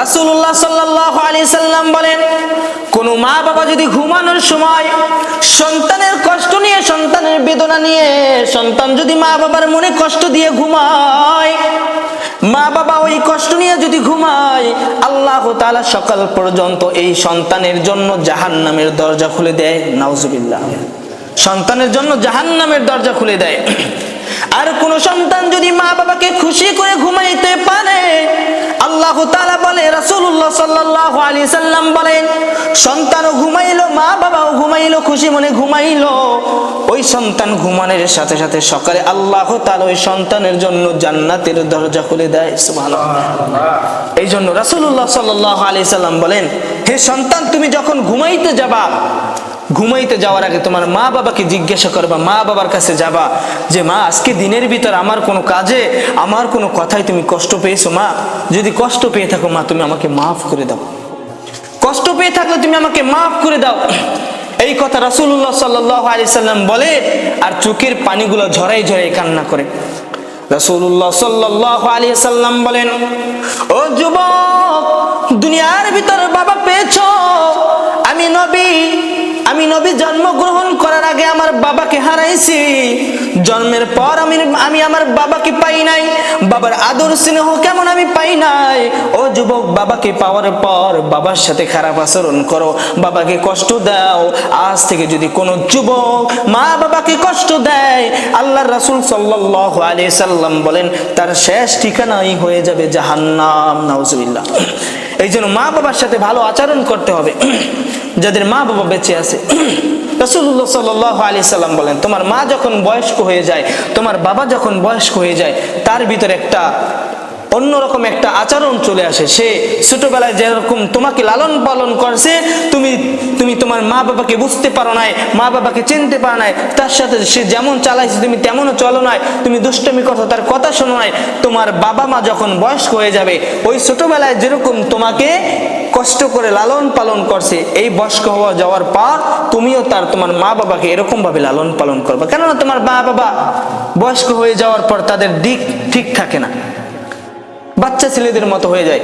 রাসূলুল্লাহ সাল্লাল্লাহু আলাইহি সাল্লাম বলেন, কোন মা বাবা যদি ঘুমানোর সময় সন্তানের কষ্ট নিয়ে, সন্তানের বেদনা নিয়ে, সন্তান যদি মা বাবার মনে কষ্ট দিয়ে ঘুমায়, মা বাবা ওই কষ্ট নিয়ে যদি ঘুমায়, আল্লাহ তাআলা সকাল পর্যন্ত এই সন্তানের জন্য জাহান্নামের দরজা খুলে দেয়। নাউজুবিল্লাহ। সন্তানের জন্য জাহান্নামের দরজা খুলে দেয়। আর কোন সন্তান যদি মা বাবাকে খুশি করে ঘুমাইতে পারে, আল্লাহ তাআলা বলে, রাসূলুল্লাহ সাল্লাল্লাহু আলাইহি সাল্লাম বলেন, সন্তানও ঘুমাইলো, মা বাবাও ঘুমাইলো, খুশি মনে ঘুমাইলো, ওই সন্তান ঘুমানোর সাথে সাথে সকালে আল্লাহ তাআলা ওই সন্তানের জন্য জান্নাতের দরজা খুলে দেয়। সুবহানাল্লাহ। এই জন্য রাসূলুল্লাহ সাল্লাল্লাহু আলাইহি সাল্লাম বলেন, হে সন্তান, তুমি যখন ঘুমাইতে যাবা, ঘুমাইতে যাওয়ার আগে তোমার মা বাবাকে জিজ্ঞাসা করবা, মা বাবার কাছে যাবা যে মা, আজকে দিনের ভিতর আমার কোনো কাজে, আমার কোনো কথায় তুমি কষ্ট পেয়েছো মা? যদি কষ্ট পেয়ে থাকো মা, তুমি আমাকে মাফ করে দাও। কষ্ট পেয়ে থাকলে তুমি আমাকে মাফ করে দাও। এই কথা রাসূলুল্লাহ সাল্লাল্লাহু আলাইহি সাল্লাম বলে, আর চোখের পানিগুলো ঝরাই ঝরাই কান্না করে। রাসূলুল্লাহ সাল্লাল্লাহু আলাইহি সাল্লাম বলেন, ও যুবক, দুনিয়ার ভিতর বাবা পেয়েছো, আমি নবী জন্মগ্রহণ করার আগে আমার বাবাকে হারাইছি, জন্মের পর আমি আমার বাবাকে পাই নাই, বাবার আদর স্নেহ কেমন আমি পাই নাই। ও যুবক, বাবাকে পাওয়ার পর বাবার সাথে খারাপ আচরণ করো, বাবাকে কষ্ট দাও। আজ থেকে যদি কোনো যুবক মা বাবাকে কষ্ট দেয়, আল্লাহর রাসূল সাল্লাল্লাহু আলাইহি সাল্লাম বলেন, তার শেষ ঠিকানাই হয়ে যাবে জাহান্নাম। নাউজুবিল্লাহ। এই জন্য মা বাবার সাথে ভালো আচরণ করতে হবে যাদের মা বাবা বেঁচে আছে। রাসূলুল্লাহ সাল্লাল্লাহু আলাইহি সাল্লাম বলেন, তোমার মা যখন বয়স্ক হয়ে যায়, তোমার বাবা যখন বয়স্ক হয়ে যায়, তার ভিতরে একটা অন্যরকম একটা আচরণ চলে আসে। সে ছোটবেলায় যেরকম তোমাকে লালন পালন করছে, তুমি তোমার মা বাবাকে বুঝতে পারো নাই, মা বাবাকে চিনতে পারো নাই, তার সাথে সে যেমন চালাইছে তুমি তেমনও চলো নাই, তুমি দুষ্টমি করছো, তার কথা শোনো নাই। তোমার বাবা মা যখন বয়স্ক হয়ে যাবে, ওই ছোটবেলায় যেরকম তোমাকে কষ্ট করে লালন পালন করছে, এই বয়স্ক হওয়া যাওয়ার পর তুমিও তোমার মা বাবাকে এরকম ভাবে লালন পালন করবে। কেননা তোমার মা বাবা বয়স্ক হয়ে যাওয়ার পর তাদের দিক ঠিক থাকে না, বাচ্চা ছেলেদের মতো হয়ে যায়,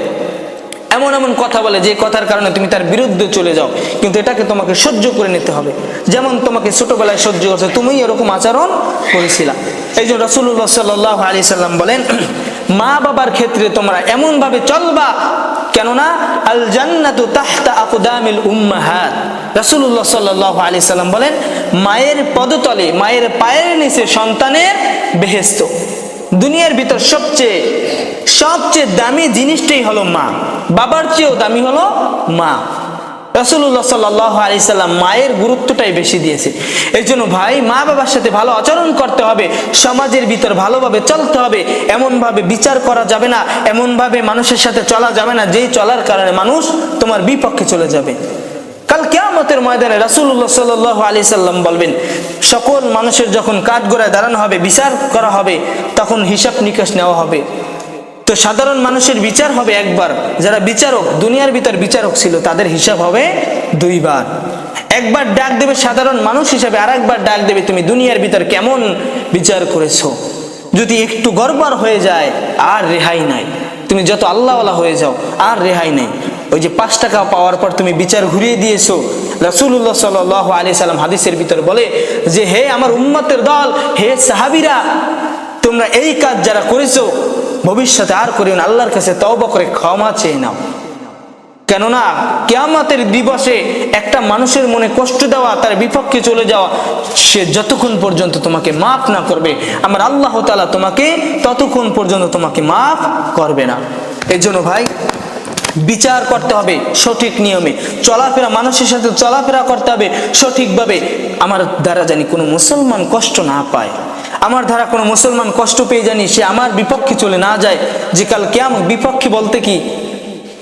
এমন এমন কথা বলে যে কথার কারণে তুমি তার বিরুদ্ধে চলে যাও। কিন্তু এটাকে তোমাকে সহ্য করে নিতে হবে। যেমন তোমাকে ছোটবেলায় সহ্য করছে, তুমি এরকম আচরণ করেছিলা। এই জন্য রাসূলুল্লাহ সাল্লাল্লাহু আলাইহি সাল্লাম বলেন, মা বাবার ক্ষেত্রে তোমরা এমন ভাবে চলবা, কেননা আল জান্নাতু তাহতা আকদামিল উম্মাহাত। রাসূলুল্লাহ সাল্লাল্লাহু আলাইহি সাল্লাম বলেন, মায়ের পদতলে, মায়ের পায়ের নিচে সন্তানের বেহেশত। দুনিয়ার ভিতর সবচেয়ে দামি জিনিসটাই হলো মা, বাবার চেয়েও দামি হলো মা। রাসূলুল্লাহ সাল্লাল্লাহু আলাইহি সাল্লাম মায়ের গুরুত্বটাই বেশি দিয়েছে। এই জন্য ভাই, মা বাবার সাথে ভালো আচরণ করতে হবে, সমাজের ভিতর ভালোভাবে চলতে হবে। এমন ভাবে বিচার করা যাবে না, এমন ভাবে মানুষের সাথে চলা যাবে না যেই চলার কারণে মানুষ তোমার বিপক্ষে চলে যাবে। কাল কিয়ামতের ময়দানে রাসূলুল্লাহ সাল্লাল্লাহু আলাইহি সাল্লাম বলবেন, সকল মানুষের যখন কাঠগড়ায় দাঁড়ানো হবে, বিচার করা হবে, তখন হিসাব নিকাশ নেওয়া হবে। তো সাধারণ মানুষের বিচার হবে একবার, যারা বিচারক, দুনিয়ার ভিতর বিচারক ছিল, তাদের হিসাব হবে দুইবার। একবার ডাক দেবে সাধারণ মানুষ হিসাবে, আর একবার ডাক দেবে তুমি দুনিয়ার ভিতর কেমন বিচার করেছো। যদি একটু গড়বড় হয়ে যায়, আর রেহাই নাই। তুমি যত আল্লাহওয়ালা হয়ে যাও, আর রেহাই নাই। ওই যে 5 টাকা পাওয়ার পর তুমি বিচার ঘুরিয়ে দিয়েছো, রাসূলুল্লাহ সাল্লাল্লাহু আলাইহি সাল্লাম হাদিসের ভিতর বলে যে, হে আমার উম্মতের দল, হে সাহাবীরা, তোমরা এই কাজ যারা করেছো, ভবিষ্যতে আর করিও না, আল্লাহর কাছে তওবা করে ক্ষমা চেয়ে নাও। কেননা কিয়ামতের দিবসে একটা মানুষের মনে কষ্ট দেওয়া, তার বিপক্ষে চলে যাওয়া, সে যতক্ষণ পর্যন্ত তোমাকে মাফ না করবে, আমার আল্লাহ তাআলা তোমাকে ততক্ষণ পর্যন্ত তোমাকে মাফ করবে না। এই জন্য ভাই, বিচার করতে হবে সঠিক নিয়মে, চলাফেরা, মানুষের সাথে চলাফেরা করতে হবে সঠিকভাবে। আমার দ্বারা জানি কোনো মুসলমান কষ্ট না পায়, আমার দ্বারা কোনো মুসলমান কষ্ট পেয়ে জানি সে আমার বিপক্ষে চলে না যায়। যে কাল কিয়ামত, বিপক্ষে বলতে কি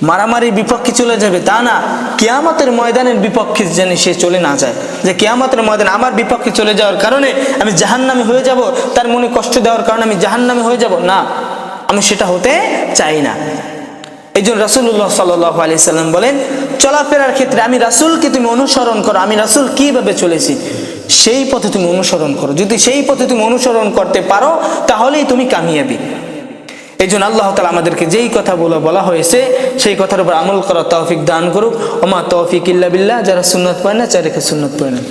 মারামারির বিপক্ষে চলে যাবে তা না, কিয়ামতের ময়দানের বিপক্ষে জানি সে চলে না যায়। যে কিয়ামতের ময়দানে আমার বিপক্ষে চলে যাওয়ার কারণে আমি জাহান্নামী হয়ে যাব, তার মনে কষ্ট দেওয়ার কারণে আমি জাহান্নামী হয়ে যাব, না, আমি সেটা হতে চাই না। এই জন্য রাসূলুল্লাহ সাল্লাল্লাহু আলাইহি সাল্লাম বলেন, চলাফেরার ক্ষেত্রে আমি রাসূলকে তুমি অনুসরণ করো, আমি রাসূল কিভাবে চলেছি সেই পথে তুমি অনুসরণ করো। যদি সেই পথে তুমি অনুসরণ করতে পারো, তাহলেই তুমি কামিয়াবি। এই জন্য আল্লাহ তাআলা আমাদেরকে যেই কথা বলা হয়েছে সেই কথার উপর আমল করার তৌফিক দান করুক। ওমা তৌফিক ইল্লা বিল্লাহ। যারা সুন্নাত পড়ে না, চারিকে সুন্নাত পড়ে না।